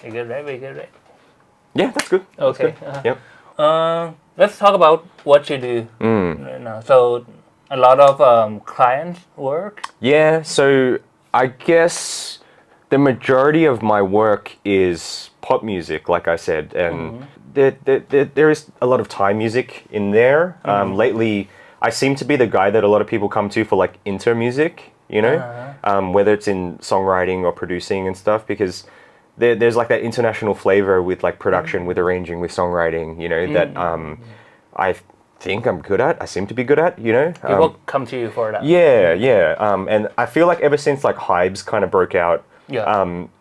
You good, right? We good, right? Yeah, that's good. Okay. That's good. Yep. Let's talk about what you do right now. So, a lot of client work. Yeah, so I guess the majority of my work is pop music, like I said, and there is a lot of Thai music in there. Lately, I seem to be the guy that a lot of people come to for like inter music, you know, whether it's in songwriting or producing and stuff, because there's like that international flavor with like production, with arranging, with songwriting, you know, that I think I'm good at. I seem to be good at, you know. People come to you for that. Yeah, yeah. And I feel like ever since like Hybes kind of broke out,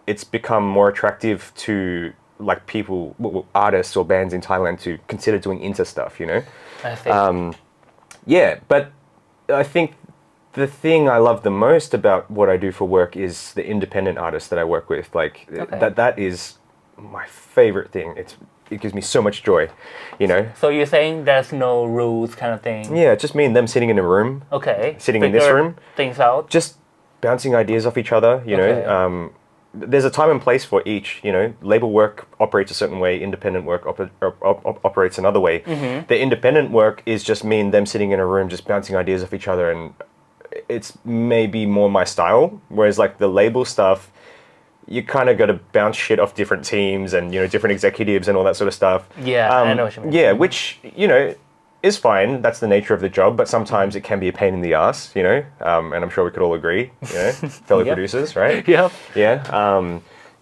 it's become more attractive to like people, artists or bands in Thailand to consider doing inter stuff, you know. I think. Yeah, but I think the thing I love the most about what I do for work is the independent artists that I work with. Like that is my favorite thing. It gives me so much joy, you know. So you're saying there's no rules kind of thing? Yeah, just me and them sitting in a room. Okay. Sitting in this room. Things out. Just bouncing ideas off each other, you know. There's a time and place for each, you know. Label work operates a certain way, independent work operates another way. The independent work is just me and them sitting in a room just bouncing ideas off each other, and it's maybe more my style. Whereas like the label stuff, you kind of got to bounce shit off different teams and, you know, different executives and all that sort of stuff. Yeah, I know what you mean. Yeah, which, you know, is fine. That's the nature of the job, but sometimes it can be a pain in the ass, you know, and I'm sure we could all agree, you know, fellow producers, right? Yep. Yeah.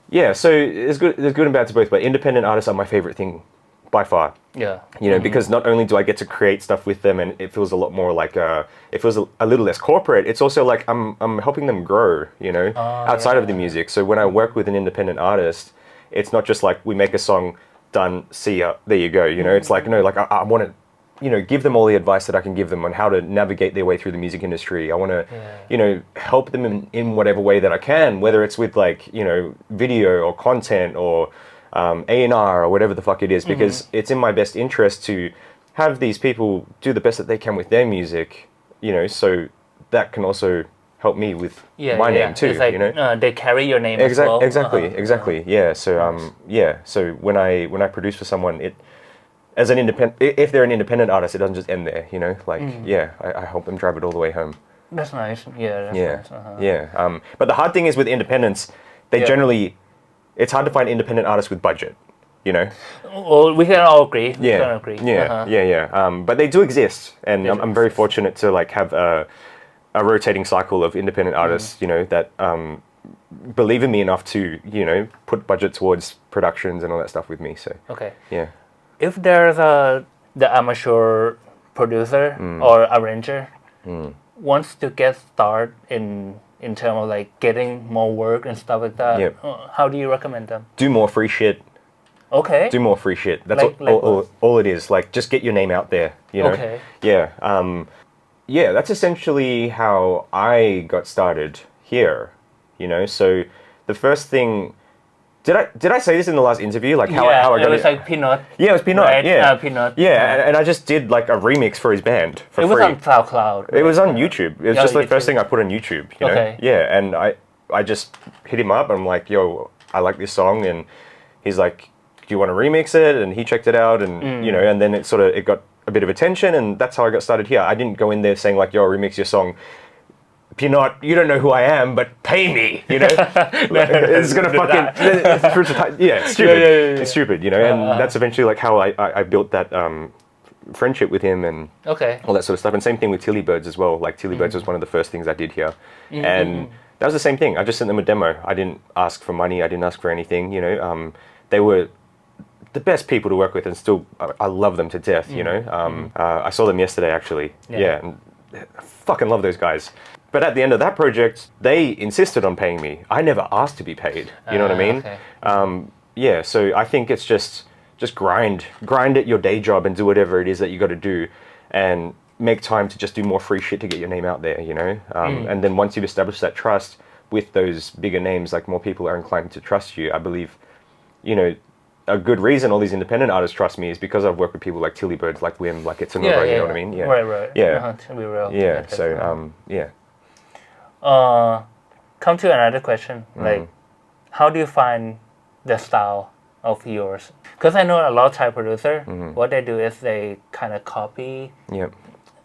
Yeah, so there's good and bad to both, but independent artists are my favorite thing by far. Yeah. You know, because not only do I get to create stuff with them, and it feels a lot more like it feels a little less corporate. It's also like I'm helping them grow, you know, outside of the music. So when I work with an independent artist, it's not just like we make a song, done, see ya, there you go. You know, it's like no, like I want to, you know, give them all the advice that I can give them on how to navigate their way through the music industry. I want to, you know, help them in whatever way that I can, whether it's with like, you know, video or content or A&R or whatever the fuck it is, because it's in my best interest to have these people do the best that they can with their music, you know, so that can also help me with my name too, it's like, you know. they carry your name as well. Exactly. Yeah. So so when I produce for someone, it as an independent, if they're an independent artist, it doesn't just end there, you know. Like I help them drive it all the way home. That's nice. Yeah. That's nice. Yeah. But the hard thing is with independents, they generally, it's hard to find independent artists with budget, you know. Well, we can all agree. But they do exist, and I'm very fortunate to like have a rotating cycle of independent artists, you know, that believe in me enough to, you know, put budget towards productions and all that stuff with me. So yeah. If there's the amateur producer or arranger wants to get started in terms of like getting more work and stuff like that, how do you recommend them? Do more free shit. Okay. Do more free shit. That's all it is. Like, just get your name out there, you know? Okay. Yeah. Yeah, that's essentially how I got started here, you know? So the first thing... Did I say this in the last interview? Like how I got it was like Peanut. Yeah, it was Peanut. Right? Yeah, Peanut. Yeah, and I just did like a remix for his band for free. It was on SoundCloud. It was on YouTube. It was just the first thing I put on YouTube. You know? Yeah, and I just hit him up. And I'm like, yo, I like this song, and he's like, do you want to remix it? And he checked it out, and you know, and then it got a bit of attention, and that's how I got started here. I didn't go in there saying like, yo, remix your song. Peanut, you don't know who I am, but pay me, you know? It's gonna fucking... It's stupid. It's stupid, you know? And that's eventually like how I built that friendship with him and all that sort of stuff. And same thing with Tilly Birds as well. Like Tilly Birds was one of the first things I did here. And that was the same thing. I just sent them a demo. I didn't ask for money. I didn't ask for anything, you know? They were the best people to work with, and still, I love them to death, you know? I saw them yesterday, actually. Yeah, and I fucking love those guys. But at the end of that project, they insisted on paying me. I never asked to be paid. You know what I mean? Yeah, so I think it's just grind at your day job and do whatever it is that you got to do, and make time to just do more free shit to get your name out there, you know? And then once you've established that trust with those bigger names, like more people are inclined to trust you. I believe, you know, a good reason all these independent artists trust me is because I've worked with people like Tilly Birds, like Wim, like It's Another, you know what I mean? Yeah. Right. Yeah. To be real. Yeah, so, yeah. Come to another question. Like, how do you find the style of yours? Because I know a lot of Thai producer, what they do is they kind of copy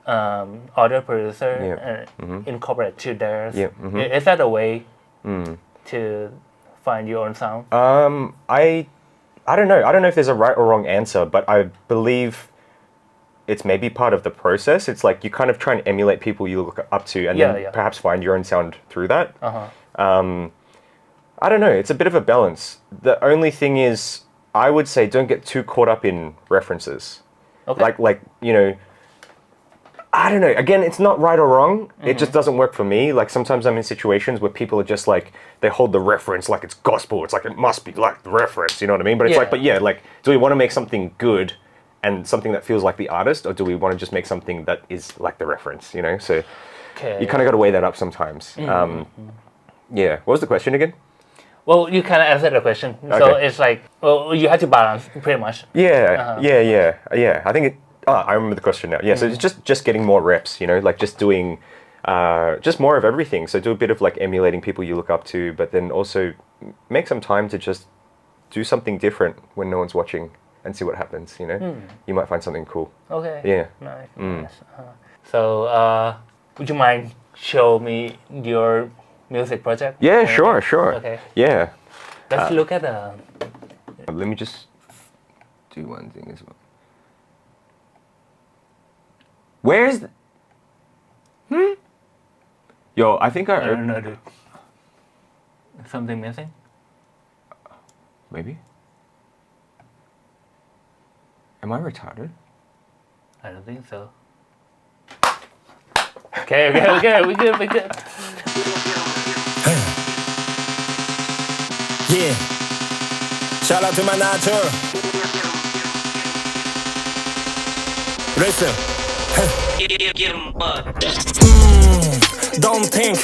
other producer and incorporate to theirs. Is that a way to find your own sound? I don't know. I don't know if there's a right or wrong answer, but I believe it's maybe part of the process. It's like you kind of try and emulate people you look up to and then perhaps find your own sound through that. I don't know. It's a bit of a balance. The only thing is, I would say don't get too caught up in references. Okay. Like you know, I don't know. Again, it's not right or wrong. It just doesn't work for me. Like sometimes I'm in situations where people are just like, they hold the reference like it's gospel. It's like, it must be like the reference, you know what I mean? But it's like, like, do we want to make something good and something that feels like the artist, or do we want to just make something that is like the reference, you know? So you kind of got to weigh that up sometimes. Yeah. What was the question again? Well, you kind of answered the question. Okay. So it's like, well, you had to balance pretty much. Yeah. I think it, I remember the question now. Yeah, so it's just getting more reps, you know, like just doing just more of everything. So do a bit of like emulating people you look up to, but then also make some time to just do something different when no one's watching and see what happens, you know. You might find something cool. Okay. Yeah. Nice. So would you mind show me your music project? Yeah, sure. Okay. Yeah. Let's look at the... Let me just do one thing as well. Where's the... Yo, I think I don't know, dude. Something missing? Maybe. Am I retarded? I don't think so. Okay, we good. Yeah. Shout out to my nature. Listen. Don't think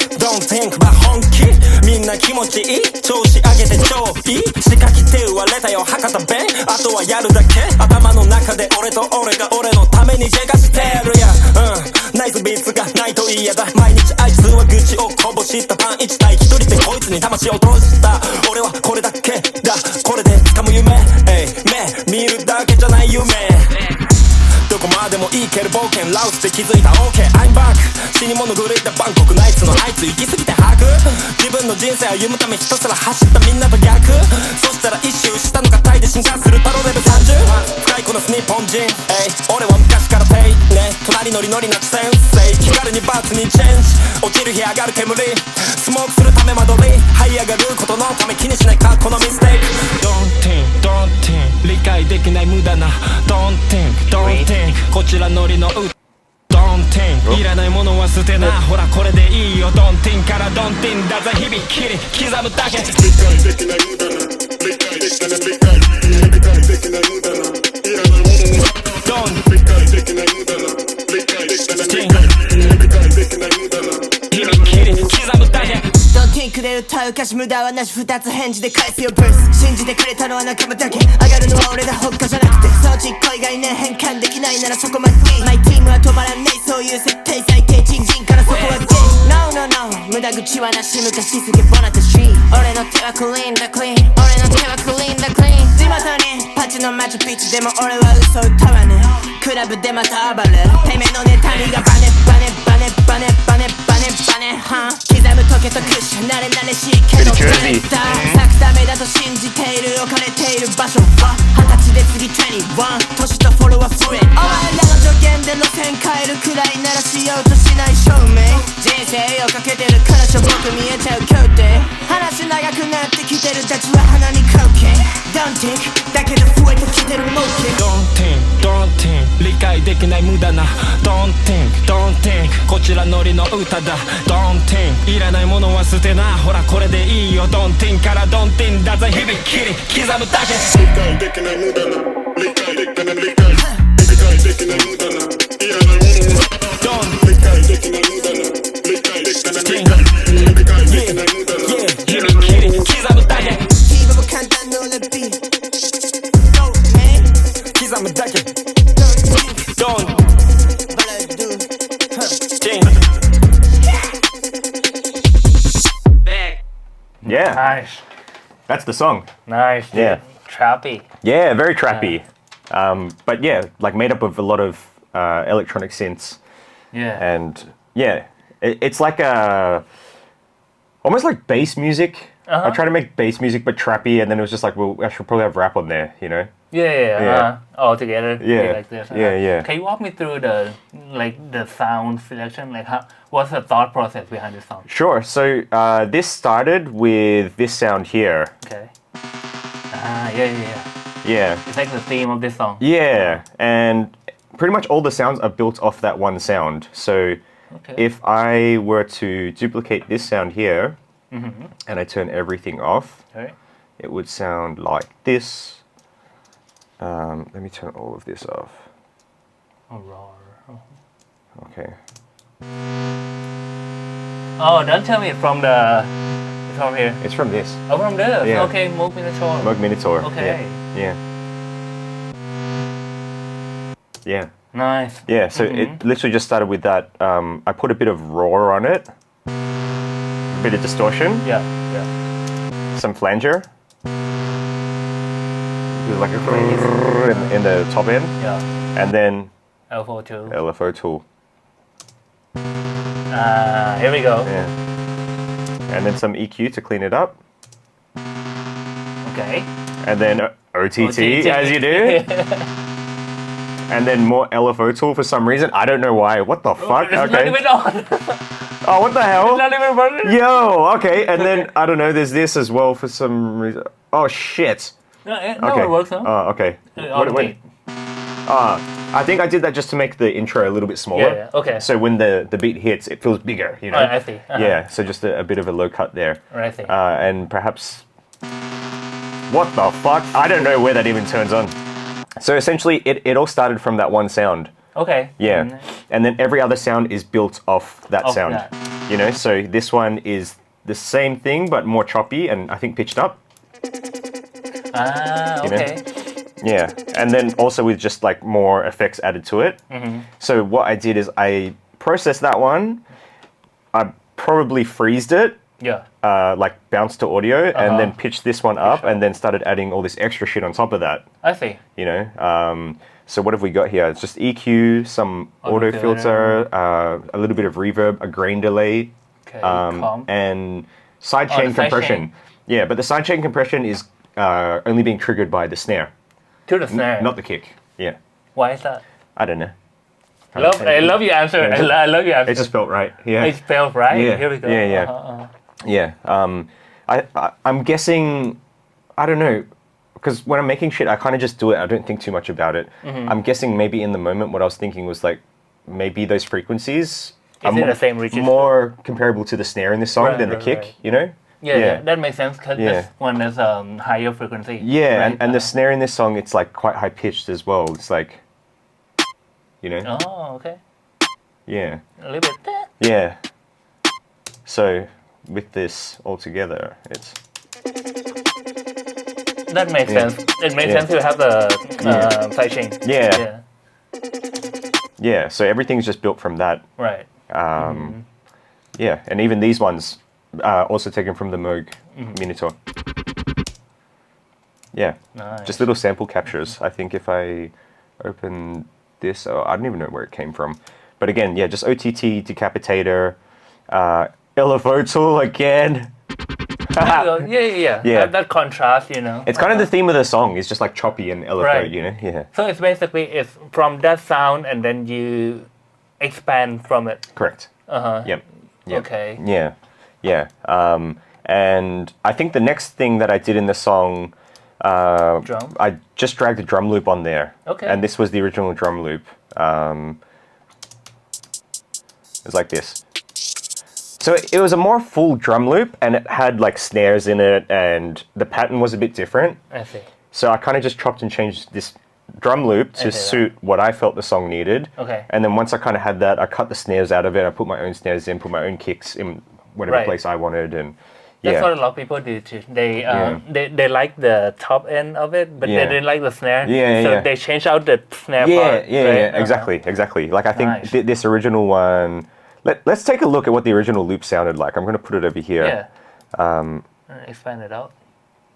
まあ本気みんな気持ちいい調子上げて超いい仕掛けて割れたよ博多弁あとはやるだけ頭の中で俺と俺が俺のために怪我してるやナイスビーツがないと嫌だ毎日あいつは愚痴をこぼしたパン1対1人でこいつに魂を落とした俺はこれだけだこれで掴む夢目見るだけじゃない夢どこまでもいける冒険ラウスで気づいた OK I'm back 死に物狂いだバンコクナイツのあいつ行き過ぎて把握自分の人生歩むためひたすら走ったみんなと逆そしたら一周したのがタイで進化するタロレベル30使いこなす日本人俺は昔からペイね隣ノリノリなく先生気軽にバーツにチェンジ落ちる日上がる煙スモークするため間取り這い上がることのため気にしないかこのミステイク Don't think 理解できない無駄な Don't think こちらノリの歌 Don't think いらないものは捨てなほらこれでいいよ Don't think から Don't think だぜ響きり刻むだけ理解できない無駄な理解できない無駄ないらないものは Don't 理解できない無駄な理解できない無駄な響きり刻むだけDon't think で歌う歌詞無駄はなし2つ返事で返すよブース信じてくれたのは仲間だけ上がるのは俺だほっかじゃなくてそう実行以外ね変換できないならそこまでマイティームは止まらねえそういう設定最低賃金からそこは No 無駄口はなし昔すげボナタシー俺の手はクリーンだクリーン俺の手はクリーンだクリーン地元にパチのマチュピチでも俺は嘘歌わねクラブでまた暴れてめえのネタにがバネ刻む時計とクッション慣れ慣れしいけどプラネッター咲くためだと信じている置かれている場所は20歳で次21年とフォロワー増えお前らの助言で路線変えるくらいならしようとしない証明人生をかけてるからしょぼく見えちゃう今日で話長くなってきてるたちは鼻に貢献 Don't think だけで増えてきてる儲け Don't think 理解できない無駄な Don't think こちらノリの歌だ Don't think いらないものは捨てなほらこれでいいよ Don't think から Don't think だぜ響きり刻むだけ理解できない無駄な理解できない無駄ないらないものは Don't 理解できない無駄な理解できない無駄響きり刻むだけ今も簡単のレビー刻むだけ Don't but I do Yeah. Nice. That's the song. Nice. Dude. Yeah. Trappy. Yeah, very trappy. But yeah, like made up of a lot of electronic synths. Yeah. And yeah, it's like almost like bass music. I tried to make bass music but trappy, and then it was just like, well, I should probably have rap on there, you know? Yeah. All together. Yeah. Like this. Yeah. Can you walk me through the sound selection? Like what's the thought process behind the song? Sure. So this started with this sound here. Okay. Yeah. Yeah. It's like the theme of this song. Yeah, and pretty much all the sounds are built off that one sound. So if I were to duplicate this sound here, and I turn everything off, it would sound like this. Let me turn all of this off. Okay. Oh, don't tell me it's from here. It's from this. Oh, from this. Yeah. Okay, Moog Minotaur. Moog Minotaur. Okay. Yeah. Nice. Yeah, so it literally just started with that. I put a bit of raw on it, a bit of distortion. Yeah. Some flanger. Like a in the top end. Yeah. And then LFO tool. LFO tool. Here we go. Yeah. And then some EQ to clean it up. Okay. And then OTT, as you do. And then more LFO tool for some reason. I don't know why. What the fuck? It's not even on. Oh, what the hell? It's not even working. Yo, okay. And then, I don't know, there's this as well for some reason. Oh, shit. No, Okay. it works, huh? Oh, okay. Wait. I think I did that just to make the intro a little bit smaller. Yeah, okay. So when the beat hits, it feels bigger, you know? Oh, I see. Yeah, so just a bit of a low cut there. I see. And perhaps... What the fuck? I don't know where that even turns on. So essentially, it all started from that one sound. Okay. Yeah. And then every other sound is built off that sound. You know, so this one is the same thing, but more choppy and I think pitched up. Okay. Yeah, and then also with just like more effects added to it. So what I did is I processed that one, I probably freezed it, Yeah. like bounced to audio, and then pitched this one up, and then started adding all this extra shit on top of that. I see. You know, so what have we got here? It's just EQ, some auto filter, a little bit of reverb, a grain delay, Okay. and sidechain compression. Yeah, but the sidechain compression is only being triggered by the snare. To the snare. Not the kick. Yeah. Why is that? I don't know. I love your answer. I love your answer. It just felt right. Yeah. It felt right. Yeah. Here we go. Yeah. I'm guessing. I don't know, because when I'm making shit, I kind of just do it. I don't think too much about it. I'm guessing maybe in the moment, what I was thinking was like, maybe those frequencies Is it the same register? more comparable to the snare in this song than the kick. Right. You know. Yeah, that makes sense because this one is higher frequency. Yeah, right? and the snare in this song, it's like quite high pitched as well. It's like, you know. Oh, okay. Yeah. A little bit. Yeah. So with this all together, it's. That makes sense. It makes sense to have the sidechain. Yeah. Yeah. So everything's just built from that. Right. Yeah, and even these ones also taken from the Moog Minotaur. Yeah. Nice. Just little sample captures. I think if I open this, I don't even know where it came from. But again, yeah, just OTT, Decapitator, LFO tool again. Yeah. That contrast, you know. It's kind of the theme of the song. It's just like choppy and LFO, Right. you know? Yeah. So it's basically from that sound and then you expand from it. Correct. Yep. Okay. Yeah. And I think the next thing that I did in the song, Drum? I just dragged a drum loop on there. Okay. And this was the original drum loop. It's like this. So it was a more full drum loop, and it had like snares in it, and the pattern was a bit different. I see. So I kind of just chopped and changed this drum loop to suit what I felt the song needed. Okay. And then once I kind of had that, I cut the snares out of it. I put my own snares in, put my own kicks in whatever place I wanted, and that's what a lot of people do too. They like the top end of it, but they didn't like the snare. So they change out the snare part. Yeah, exactly. Like I think this original one. Let's take a look at what the original loop sounded like. I'm going to put it over here. Yeah. Expand it out.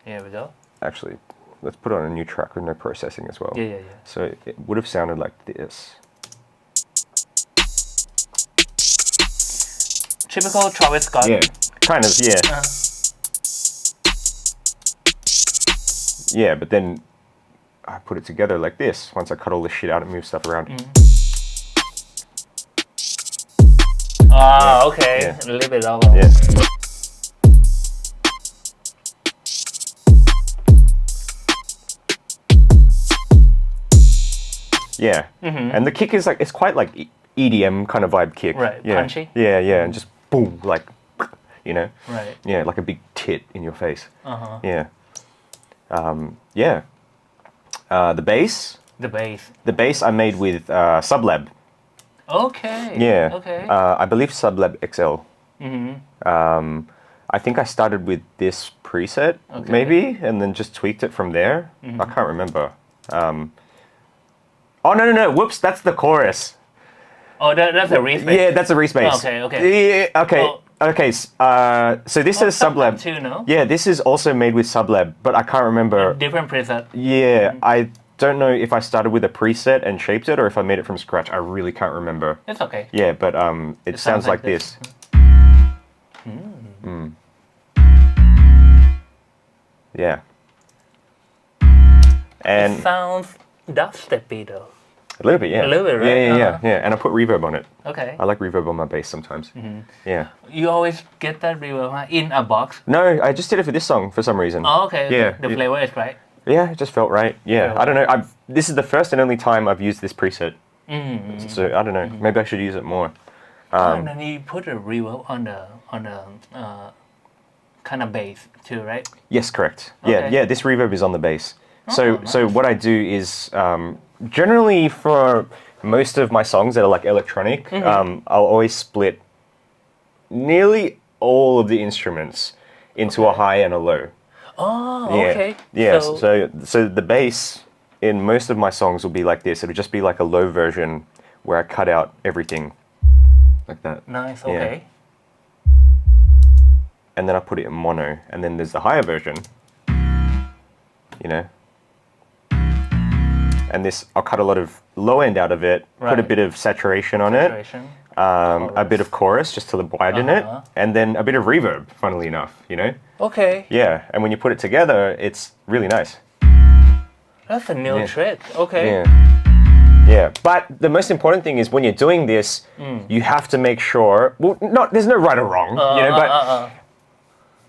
Here we go. Actually, let's put on a new track with no processing as well. Yeah. So it would have sounded like this. Typical Travis Scott. Yeah, kind of, yeah. Yeah, but then I put it together like this. Once I cut all this shit out and move stuff around. Okay. Yeah. A little bit of Yeah. And the kick is like, it's quite like EDM kind of vibe kick. Right, Yeah. punchy. Yeah, and just boom, like, you know? Right. Yeah, like a big tit in your face. Uh-huh. Yeah. Yeah. The bass. The bass I made with Sublab. Okay. Yeah. Okay. I believe Sublab XL. I think I started with this preset, maybe, and then just tweaked it from there. I can't remember. Oh, no. Whoops, that's the chorus. Oh, that's a Reese bass. Yeah, that's a Reese bass. Okay. Yeah, okay. Oh. Okay, so this is Sublab. Too, no? Yeah, this is also made with Sublab, but I can't remember. Different preset. Yeah, I don't know if I started with a preset and shaped it or if I made it from scratch. I really can't remember. It's okay. Yeah, but it sounds like this. Yeah. And it sounds dubstepy though. a little bit, yeah. A little bit, right? Yeah. And I put reverb on it. Okay. I like reverb on my bass sometimes. Yeah. You always get that reverb in a box? No, I just did it for this song for some reason. Oh, okay. Yeah. The flavor is right. Yeah, it just felt right. Yeah. I don't know. This is the first and only time I've used this preset. So I don't know. Maybe I should use it more. And then you put a reverb on the kind of bass too, right? Yes, correct. Okay. Yeah. This reverb is on the bass. So what I do is generally for most of my songs that are like electronic, I'll always split nearly all of the instruments into a high and a low. Oh, Yeah. okay. Yeah. So the bass in most of my songs will be like this. It'll just be like a low version where I cut out everything like that. Nice. Yeah. Okay. And then I put it in mono. And then there's the higher version. You know. And this, I'll cut a lot of low end out of it, put a Right. bit of saturation on it, a bit of chorus just to widen it, and then a bit of reverb, funnily enough, you know? Okay. Yeah, and when you put it together, it's really nice. That's a new trick. Okay. Yeah, but the most important thing is when you're doing this, you have to make sure, well, there's no right or wrong, you know, but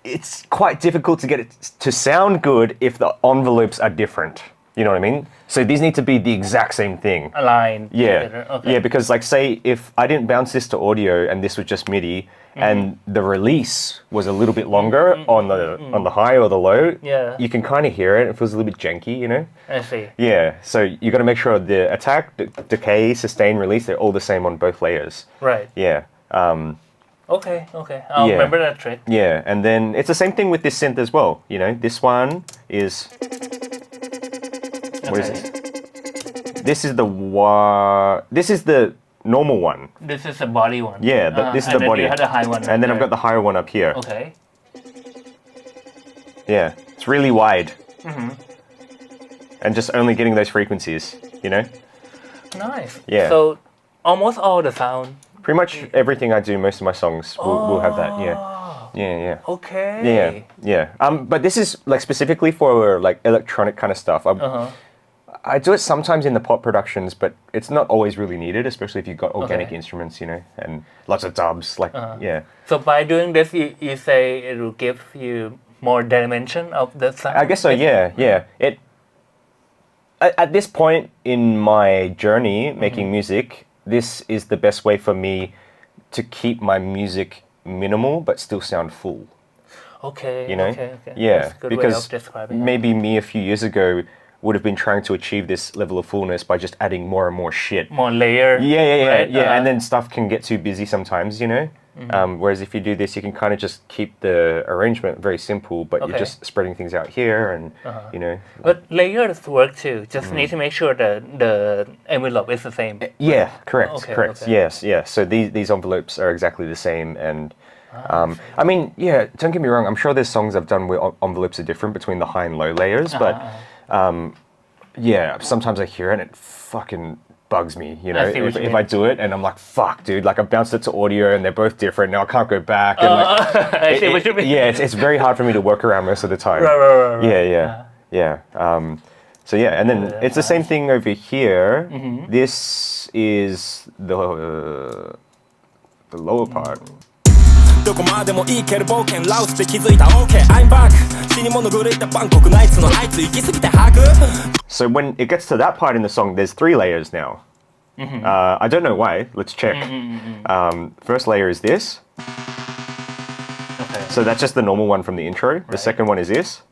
it's quite difficult to get it to sound good if the envelopes are different. You know what I mean? So these need to be the exact same thing. Aligned. Yeah. Together. Okay. Yeah, because like say if I didn't bounce this to audio and this was just MIDI and the release was a little bit longer on the high or the low, you can kind of hear it. It feels a little bit janky, you know? I see. Yeah. So you got to make sure the attack, decay, sustain, release, they're all the same on both layers. Right. Yeah. Okay. I'll remember that trick. Yeah, and then it's the same thing with this synth as well. You know, this one is. What is this? This is the normal one. This is the body one. Yeah, this is the body. You had a high one. And then I've got the higher one up here. Okay. Yeah, it's really wide. And just only getting those frequencies, you know? Nice. Yeah. So almost all the sound. Pretty much everything I do, most of my songs will have that, yeah. Okay. Yeah. But this is like specifically for like electronic kind of stuff. I do it sometimes in the pop productions, but it's not always really needed, especially if you've got organic instruments, you know, and lots of dubs, like, yeah. So by doing this, you say it will give you more dimension of the sound? I guess so, yeah. At this point in my journey making music, this is the best way for me to keep my music minimal but still sound full. Okay. You know? Okay. Yeah, That's a good because way of describing it. maybe me a few years ago would have been trying to achieve this level of fullness by just adding more and more shit. More layer. Yeah. Right? And then stuff can get too busy sometimes, you know? Whereas if you do this, you can kind of just keep the arrangement very simple, but you're just spreading things out here and, you know. But layers work too. Just need to make sure that the envelope is the same. Yeah, correct. Okay. Yes. So these envelopes are exactly the same, and I mean, yeah, don't get me wrong. I'm sure there's songs I've done where envelopes are different between the high and low layers, but yeah, sometimes I hear it and it fucking bugs me, you know, if I do it and I'm like, fuck, dude, like I bounced it to audio and they're both different. Now I can't go back. And I see what you mean. Yeah, it's very hard for me to work around most of the time. Right. Yeah. So yeah, and then it's the same thing over here. This is the lower part. どこまでも行ける冒険ラウスで気づいた OK I'm back 死に物狂いたバンコクナイツのあいつ行き過ぎてハグ So when it gets to that part in the song, there's 3 layers now. I don't know why. Let's check. First layer is this. Okay. So that's just the normal one from the intro. Right. The second one is this.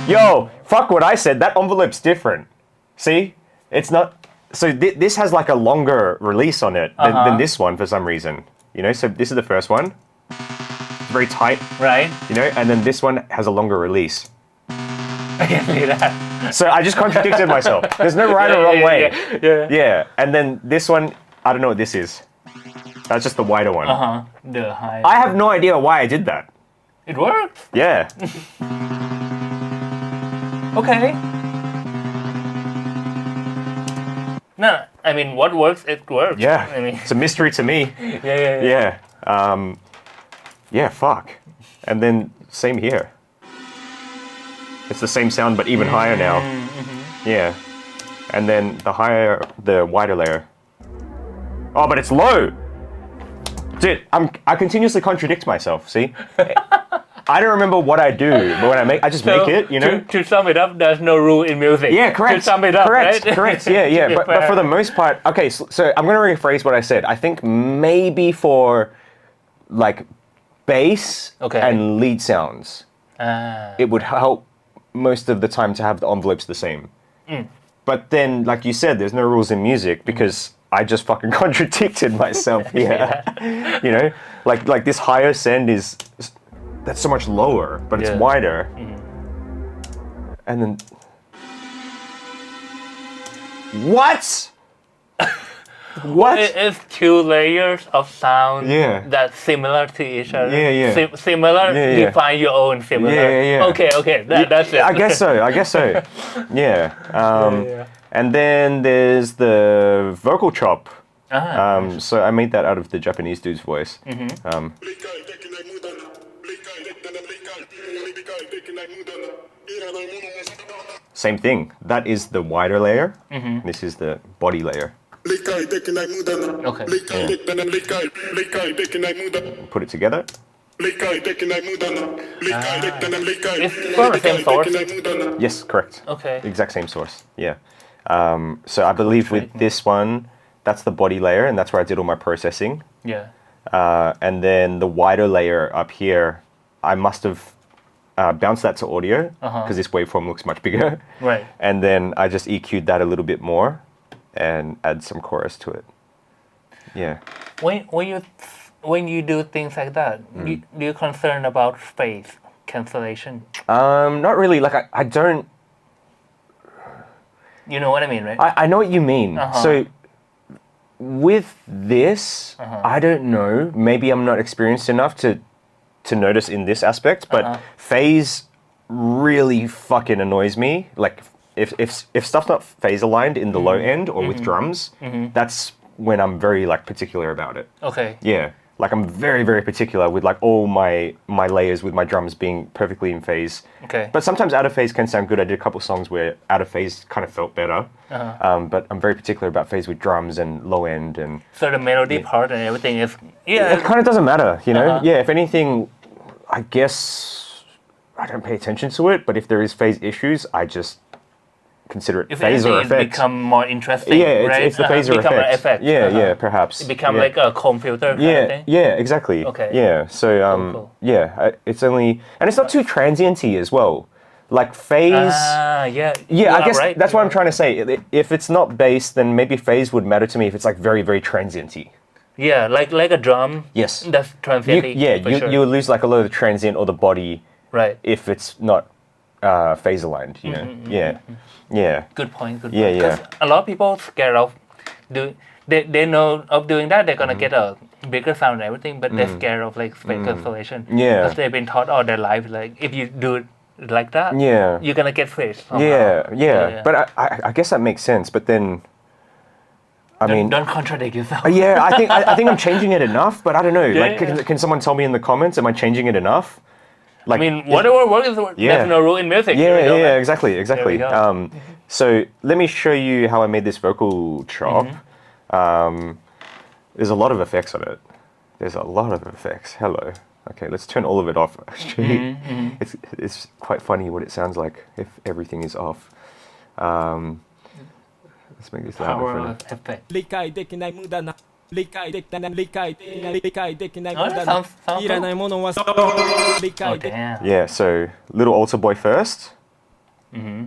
Yo, fuck what I said. That envelope's different. See? It's not... So this has like a longer release on it than this one for some reason. You know, so this is the first one. It's very tight. Right. You know, and then this one has a longer release. I can see that. So I just contradicted myself. There's no right or wrong way. Yeah. And then this one, I don't know what this is. That's just the wider one. The high. I have no idea why I did that. It worked. Yeah. Okay. No, I mean, what works, it works. Yeah. I mean, it's a mystery to me. Yeah. Yeah, fuck. And then same here. It's the same sound, but even higher now. Yeah. And then the wider layer. Oh, but it's low. Dude, I continuously contradict myself, see? I don't remember what I do, but when I just make it, you know? To sum it up, there's no rule in music. Yeah, correct. To sum it up, correct, right? Correct, yeah. But for the most part, okay, so I'm going to rephrase what I said. I think maybe for, like, bass and lead sounds, it would help most of the time to have the envelopes the same. But then, like you said, there's no rules in music because I just fucking contradicted myself here. You know? Like this higher send is... That's so much lower, but it's wider. And then... What? What? It's 2 layers of sound that's similar to each other. Yeah. Similar, define your own similar. Yeah. Okay, that's it. I guess so. Yeah. And then there's the vocal chop. So I made that out of the Japanese dude's voice. Same thing. That is the wider layer. This is the body layer. Okay. Put it together. It's from the same source? Yes, correct. Okay. Exact same source. Yeah. So I believe with this one, that's the body layer, and that's where I did all my processing. Yeah. And then the wider layer up here, I must have bounced that to audio because this waveform looks much bigger. Right. And then I just EQ'd that a little bit more and add some chorus to it. Yeah. When you do things like that, do you concern about phase cancellation? Not really. Like I don't. You know what I mean, right? I know what you mean. So with this, I don't know. Maybe I'm not experienced enough to notice in this aspect, but phase really fucking annoys me. Like if stuff's not phase aligned in the low end or with drums, that's when I'm very like particular about it. Okay. Yeah. Like I'm very, very particular with like all my layers with my drums being perfectly in phase. Okay. But sometimes out of phase can sound good. I did a couple songs where out of phase kind of felt better. But I'm very particular about phase with drums and low end and. So the melody part and everything is it kind of doesn't matter, you know. Yeah. If anything, I guess I don't pay attention to it. But if there is phase issues, I just consider it phaser effect. It become more interesting. Yeah, right? it's the phaser effect. Yeah, perhaps. It become like a comb filter kind of thing. Yeah, exactly. Okay. Yeah, so Cool. it's only and it's not too transienty as well. Like phase. Yeah. Yeah, I guess that's what I'm trying to say. If it's not bass, then maybe phase would matter to me if it's like very, very transienty. Yeah, like a drum. Yes. That's transient. You would lose like a lot of the transient or the body. Right. If it's not phase aligned, you know. Yeah. Good point. Yeah. 'Cause a lot of people scared of they know of doing that, they're gonna get a bigger sound and everything, but they're scared of like space cancellation. Yeah. Because they've been taught all their life, like if you do it like that, Yeah. you're gonna get space. somehow. Yeah. But I guess that makes sense. But then, I mean, don't contradict yourself. yeah, I think I'm changing it enough. But I don't know. Like, yeah. can someone tell me in the comments? Am I changing it enough? Like, I mean, whatever works, there's no rule in music. Here we go, man. exactly. There we go. So let me show you how I made this vocal chop. There's a lot of effects on it. There's a lot of effects. Hello. Okay, let's turn all of it off. Actually, it's quite funny what it sounds like if everything is off. Let's make this louder. Power of effect. Oh, that sounds cool. Oh, damn. Yeah, so little altar boy first,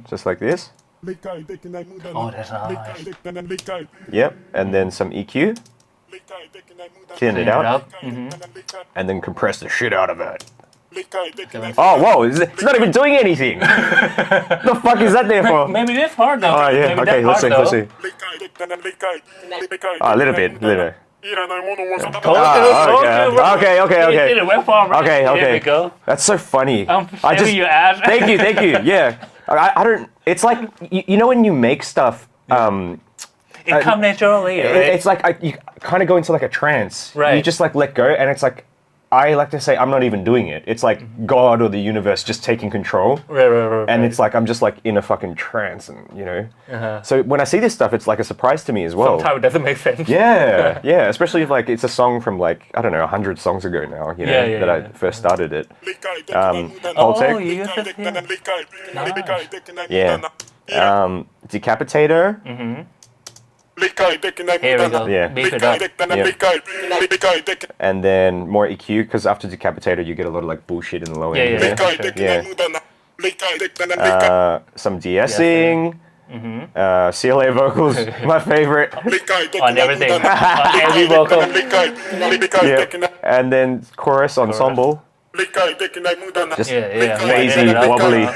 just like this. Oh, that's nice. Yep, and then some EQ, thin it out, and then compress the shit out of it. Oh, whoa, it's not even doing anything. What the fuck is that there for? Maybe this part though. Oh, yeah, Maybe okay, that let's part, see. A little bit. Told Okay, you, bro. okay. You did it well for him, right? Okay. There we go. That's so funny. I just your ass. Thank you. Yeah, I don't. It's like you know when you make stuff. It comes naturally. Right? It's like you kind of go into like a trance. Right. You just like let go, and it's like I like to say I'm not even doing it. It's like God or the universe just taking control. Right. And it's like I'm just like in a fucking trance, and you know. So when I see this stuff, it's like a surprise to me as well. Sometimes it doesn't make sense. Yeah, especially if like it's a song from like I don't know 100 songs ago now, you know, that I first started it. Holtec. You used it here. Yeah. Decapitator. Here we go. Yeah. Beef it up. And then more EQ because after Decapitator you get a lot of like bullshit in the low end. Some de-essing. CLA vocals, my favorite. On everything. On every vocal. And then chorus ensemble. Just crazy, wobbly.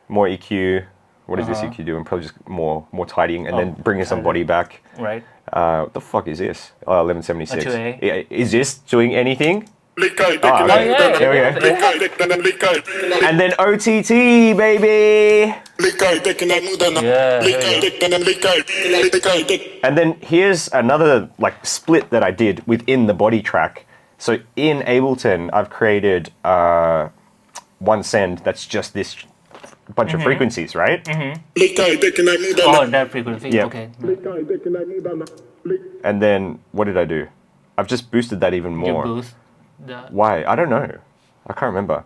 More EQ. What does this EQ do? And probably just more tidying and then bringing some body back. Right. What the fuck is this? Oh, 1176. A 2A. Yeah, is this doing anything? Yeah. There we go. And then OTT, baby. And then here's another like split that I did within the body track. So in Ableton, I've created one send that's just this bunch of frequencies, right? Oh, that frequency. Yeah. Okay. And then what did I do? I've just boosted that even You more. boost the... Why? I don't know. I can't remember.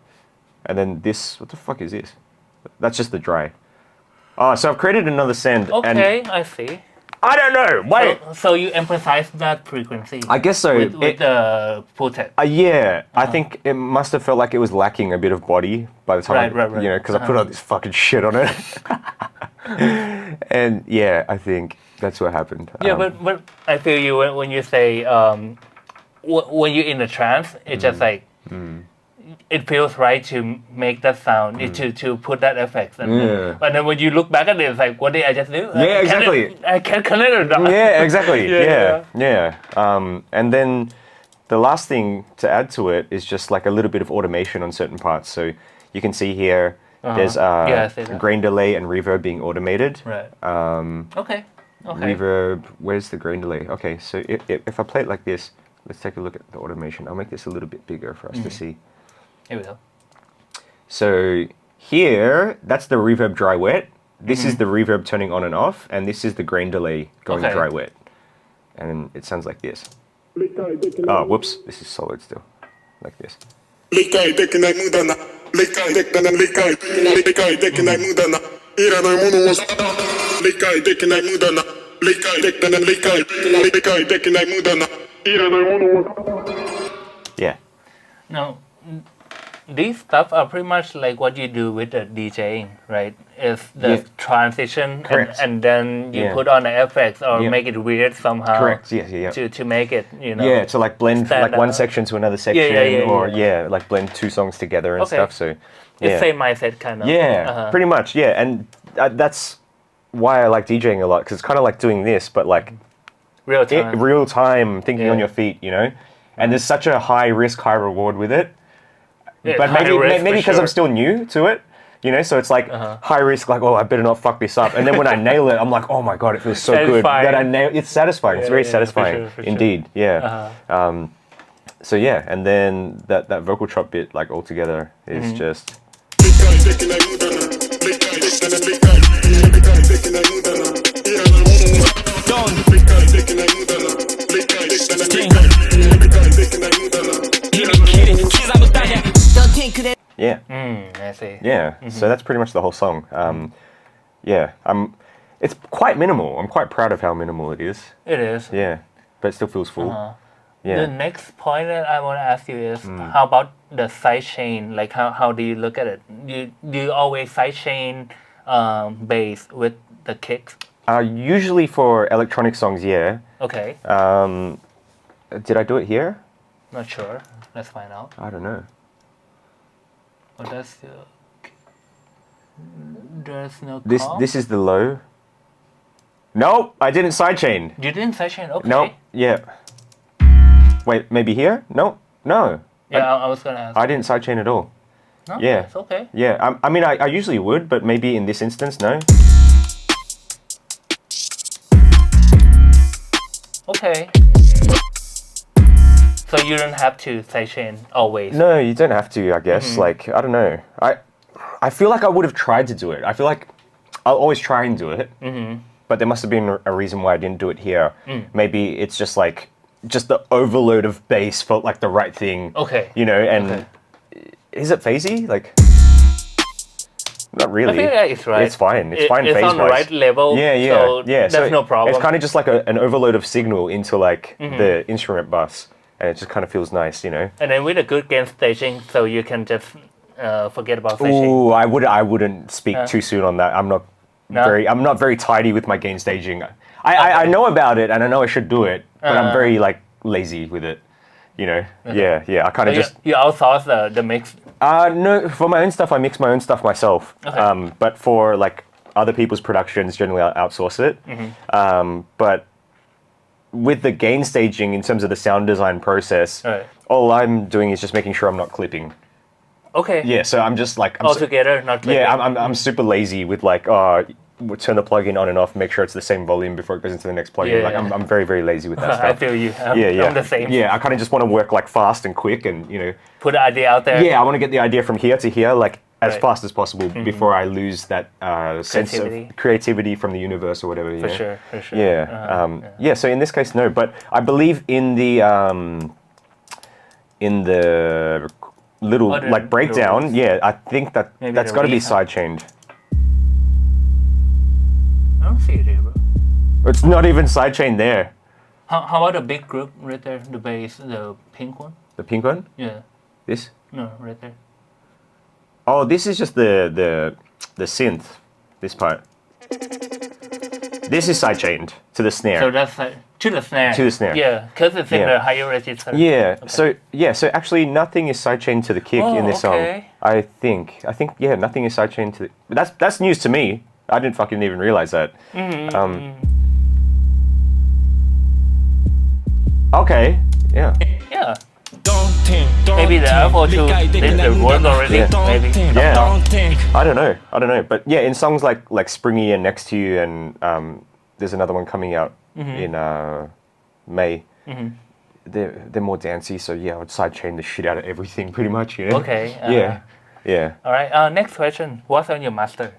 And then this, what the fuck is this? That's just the dry. Oh, so I've created another send. Okay, And I see. I don't know. Wait. So you emphasize that frequency. I guess so. With the Pultec. Yeah, I think it must have felt like it was lacking a bit of body by the time, Right. you know, because I put all this fucking shit on it. And yeah, I think that's what happened. Yeah, but I feel you when you say when you're in a trance, it's just like it feels right to make that sound, to put that effect. And then when you look back at it, it's like, what did I just do? Yeah, exactly. I can't connect it. Yeah, exactly. Yeah. Yeah. And then the last thing to add to it is just like a little bit of automation on certain parts. So you can see here, there's grain delay and reverb being automated. Right. Okay. Reverb, where's the grain delay? Okay, so if I play it like this, let's take a look at the automation. I'll make this a little bit bigger for us to see. Here we go. So here, that's the reverb dry wet. This is the reverb turning on and off, and this is the grain delay going dry wet. And it sounds like this. Oh, whoops, this is solid still. Like this. Yeah. Now, these stuff are pretty much like what you do with the DJing, right? Is the transition and then you put on the effects or make it weird somehow. Correct. Yeah. To make it, you know. Yeah, to like blend like one section to another section, or like blend two songs together and stuff. So it's same mindset kind of. Yeah, pretty much. Yeah, and that's why I like DJing a lot because it's kind of like doing this, but like real time thinking on your feet, you know. And there's such a high risk, high reward with it. Yeah, but maybe because I'm still new to it, you know, so it's like high risk, like, oh, I better not fuck this up. And then when I nail it, I'm like, oh my God, it feels so good that I nail it. It's satisfying. It's very satisfying. For indeed. Yeah. So yeah, and then that vocal chop bit, like all together, is just. Yeah. I see. Yeah. So that's pretty much the whole song. Yeah. It's quite minimal. I'm quite proud of how minimal it is. It is. Yeah. But it still feels full. Yeah. The next point that I want to ask you is how about the sidechain? Like how do you look at it? Do you always sidechain bass with the kicks? Usually for electronic songs, yeah. Okay. Did I do it here? Not sure. Let's find out. I don't know. Oh, there's no This is the low. Nope, I didn't sidechain. You didn't sidechain? Okay. Nope. Yeah. Wait, maybe here? No. Yeah, I was gonna ask. I didn't sidechain at all. No, Yeah. it's okay. Yeah, I mean, I usually would, but maybe in this instance, no. Okay. So you don't have to sidechain always. No, you don't have to, I guess. Like, I don't know. I feel like I would have tried to do it. I feel like I'll always try and do it. But there must have been a reason why I didn't do it here. Maybe it's just like, just the overload of bass felt like the right thing. Okay. You know, and is it phasey? Like, not really. I think that is right. It's fine. It's fine phase-wise. It's on the right level. Yeah. So yeah. That's no problem. It's kind of just like an overload of signal into like the instrument bus. And it just kind of feels nice, you know. And then with a good gain staging, so you can just forget about staging. Ooh, I wouldn't speak too soon on that. I'm not very tidy with my gain staging. I know about it and I know I should do it, but I'm very like lazy with it, you know. Yeah. I kind of just you outsource the mix. No, for my own stuff I mix my own stuff myself. Okay. But for like other people's productions, generally I outsource it. But with the gain staging in terms of the sound design process, all I'm doing is just making sure I'm not clipping. Okay. Yeah, so I'm just like altogether not clipping. Yeah, I'm super lazy with like turn the plugin on and off, make sure it's the same volume before it goes into the next plugin. Like I'm very, very lazy with that stuff. I feel you. I'm the same. Yeah, I kind of just want to work like fast and quick and, you know, put the idea out there. Yeah, I want to get the idea from here to here like as fast as possible before I lose that sense of creativity from the universe or whatever. For sure. Yeah. So in this case, no, but I believe in the little like breakdown. Yeah, I think that's got to be sidechained. I don't see it here, bro. It's not even sidechained there. How about the big group right there, the bass, the pink one? The pink one? Yeah. This? No, right there. Oh, this is just the synth. This part. This is sidechained to the snare. So that's to the snare. To the snare. Yeah, because it's in the higher register. Yeah. Okay. So actually nothing is sidechained to the kick in this song. I think nothing is sidechained to. That's news to me. I didn't fucking even realize that. Okay. Yeah. Yeah. Maybe the F02 did the work already. Maybe. Yeah. I don't know. But yeah, in songs like Springy and Next to You and there's another one coming out in May. They're more dancey, so yeah, I would sidechain the shit out of everything pretty much. You know? Okay. Yeah. All right. Next question. What's on your master?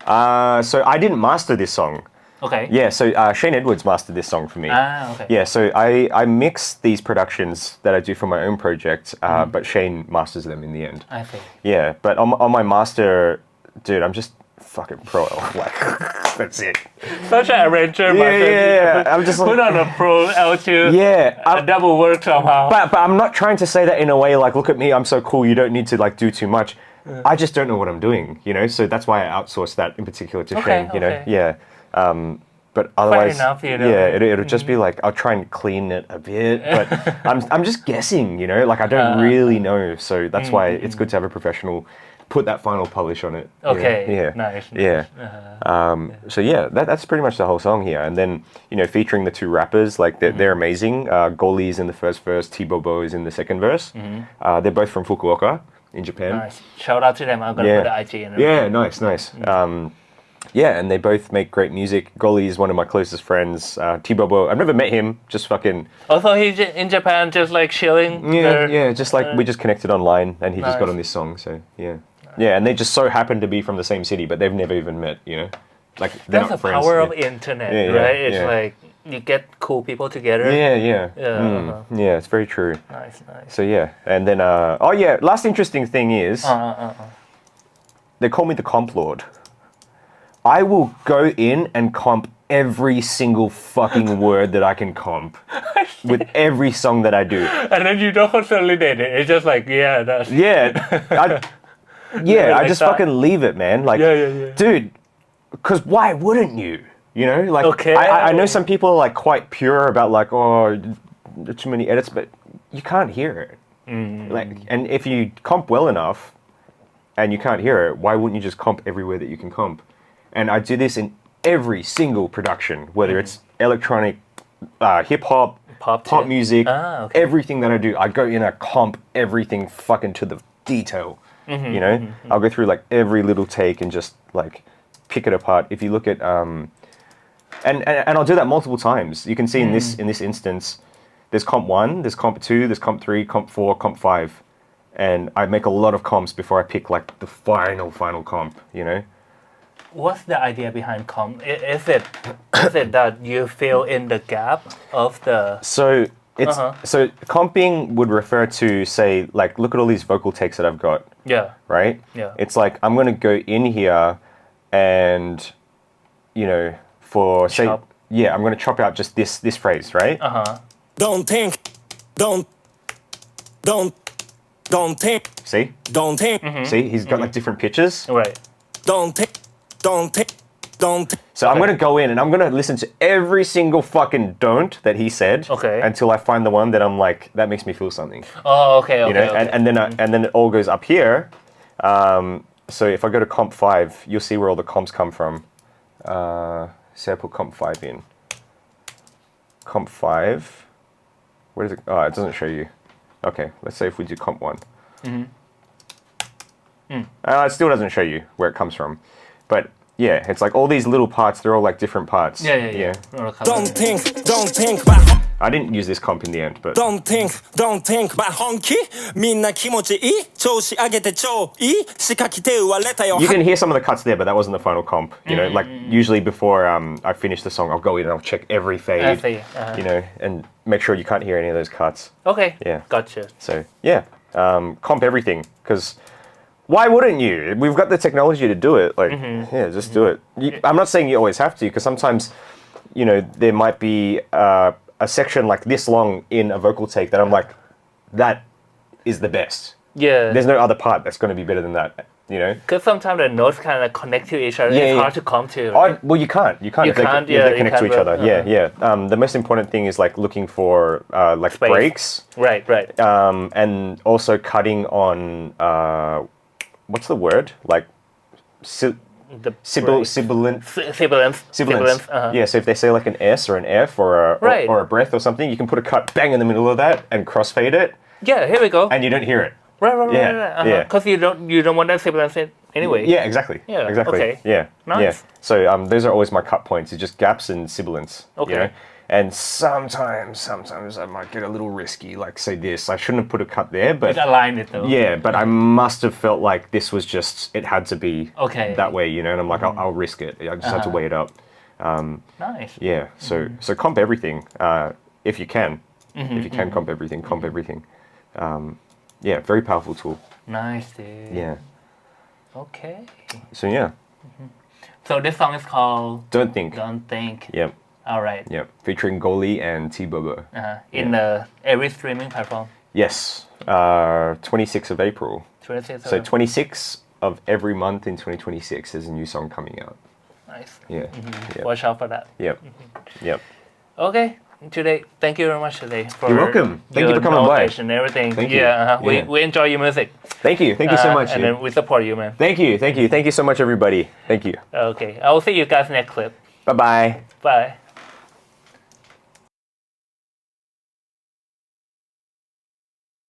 So I didn't master this song. Okay. Yeah, so Shane Edwards mastered this song for me. Okay. Yeah, so I mix these productions that I do for my own project, but Shane masters them in the end. I see. Yeah, but on my master, dude, I'm just fucking pro. Like, that's it. Such an arranger. Yeah. I'm just like, put on a pro L2. Yeah. Double work somehow. But I'm not trying to say that in a way like, look at me, I'm so cool. You don't need to like do too much. I just don't know what I'm doing, you know. So that's why I outsourced that in particular to Shane. You know. Yeah. But otherwise, enough, you know. Yeah, it'll just be like I'll try and clean it a bit, but I'm just guessing, you know, like I don't really know. So that's why it's good to have a professional put that final polish on it. Okay. Yeah. Nice. Yeah. So yeah, that's pretty much the whole song here. And then, featuring the two rappers, like they're amazing. Goli is in the first verse, T-Bobo is in the second verse. They're both from Fukuoka in Japan. Nice. Shout out to them. I'm going to put the IG in. Yeah, nice. Yeah, and they both make great music. Goli is one of my closest friends. T-Bobo, I've never met him, just fucking... Also, he's in Japan, just like chilling. Yeah, just like we just connected online and he just got on this song, so yeah. Yeah, and they just so happen to be from the same city, but they've never even met, Like, they're That's not the friends. power of internet, right? It's like you get cool people together. Yeah, it's very true. Nice. So yeah, and then, last interesting thing is, they call me the comp lord. I will go in and comp every single fucking word that I can comp with every song that I do. And then you don't consolidate it. It's just like, that's... I just fucking leave it, man. Like, dude, because why wouldn't you? Like, I know some people are like quite pure about like, too many edits, but you can't hear it. Like, and if you comp well enough and you can't hear it, why wouldn't you just comp everywhere that you can comp? And I do this in every single production, whether it's electronic, hip hop, pop music, everything that I do. I go in, I comp everything fucking to the detail. I'll go through like every little take and just like pick it apart. If you look at and I'll do that multiple times. You can see in this instance, there's comp 1, there's comp 2, there's comp 3, comp 4, comp 5, and I make a lot of comps before I pick like the final comp. What's the idea behind comp? Is it that you fill in the gap of the... So it's so comping would refer to, say, like, look at all these vocal takes that I've got. Yeah. Right? Yeah. It's like I'm gonna go in here and for say chop. I'm gonna chop out just this phrase, right? Don't think. Don't think. See? Don't think. See, he's got like different pitches. Right. Don't think. So I'm going to go in and I'm going to listen to every single fucking don't that he said until I find the one that I'm like, that makes me feel something. Oh, okay. And then it all goes up here. So if I go to comp 5, you'll see where all the comps come from. Say I put comp 5 in. Comp 5. Where does it? Oh, it doesn't show you. Okay, let's say if we do comp 1. It still doesn't show you where it comes from. But yeah, it's like all these little parts, they're all like different parts. Yeah. Don't think. I didn't use this comp in the end, but... Don't think, but 本気みんな気持ちいい調子上げて超いい仕掛けて言われたよ You can hear some of the cuts there, but that wasn't the final comp. Like usually before I finish the song, I'll go in and I'll check every fade, and make sure you can't hear any of those cuts. Okay. Yeah. Gotcha. So, yeah, comp everything, because... Why wouldn't you? We've got the technology to do it. Like, just do it. I'm not saying you always have to, because sometimes, there might be a section like this long in a vocal take that I'm like, that is the best. Yeah. There's no other part that's going to be better than that, Because sometimes the notes kind of connect to each other. It's hard to comp to. Right? Well, you can't. If they connect to each other. Yeah. The most important thing is like looking for like space. breaks. Right. And also cutting on... what's the word? Like, sibilance. Yeah, so if they say like an S or an F or a breath or something, you can put a cut bang in the middle of that and crossfade it. Yeah, here we go. And you don't hear it. Right. Because you don't want that sibilance anyway. Yeah, exactly. Yeah. Exactly. Okay. Yeah. Nice. Yeah. So those are always my cut points. It's just gaps and sibilance. Okay. And sometimes I might get a little risky, like say this. I shouldn't have put a cut there, but... align it though. Yeah, but I must have felt like this was just, it had to be that way, and I'm like, I'll risk it. I just have to weigh it up. Nice. Yeah, so comp everything, if you can. If you can comp everything, comp everything. Yeah, very powerful tool. Nice, dude. Yeah. Okay. So yeah. So this song is called... Don't Think. Don't Think. Yep. All right. Yep. Featuring Goli and T-Bobo. In every streaming platform? Yes. 26th of April. 26th. So 26th of every month in 2026 there's a new song coming out. Nice. Yeah. Yep. Watch out for that. Yep. Yep. Okay. today. Thank you very much today for You're welcome. Thank you for coming by and everything. Thank you. Yeah, we enjoy your music. Thank you so much, and then we support you, man. Thank you so much, everybody. Thank you. Okay, I will see you guys next clip. Bye. Bye.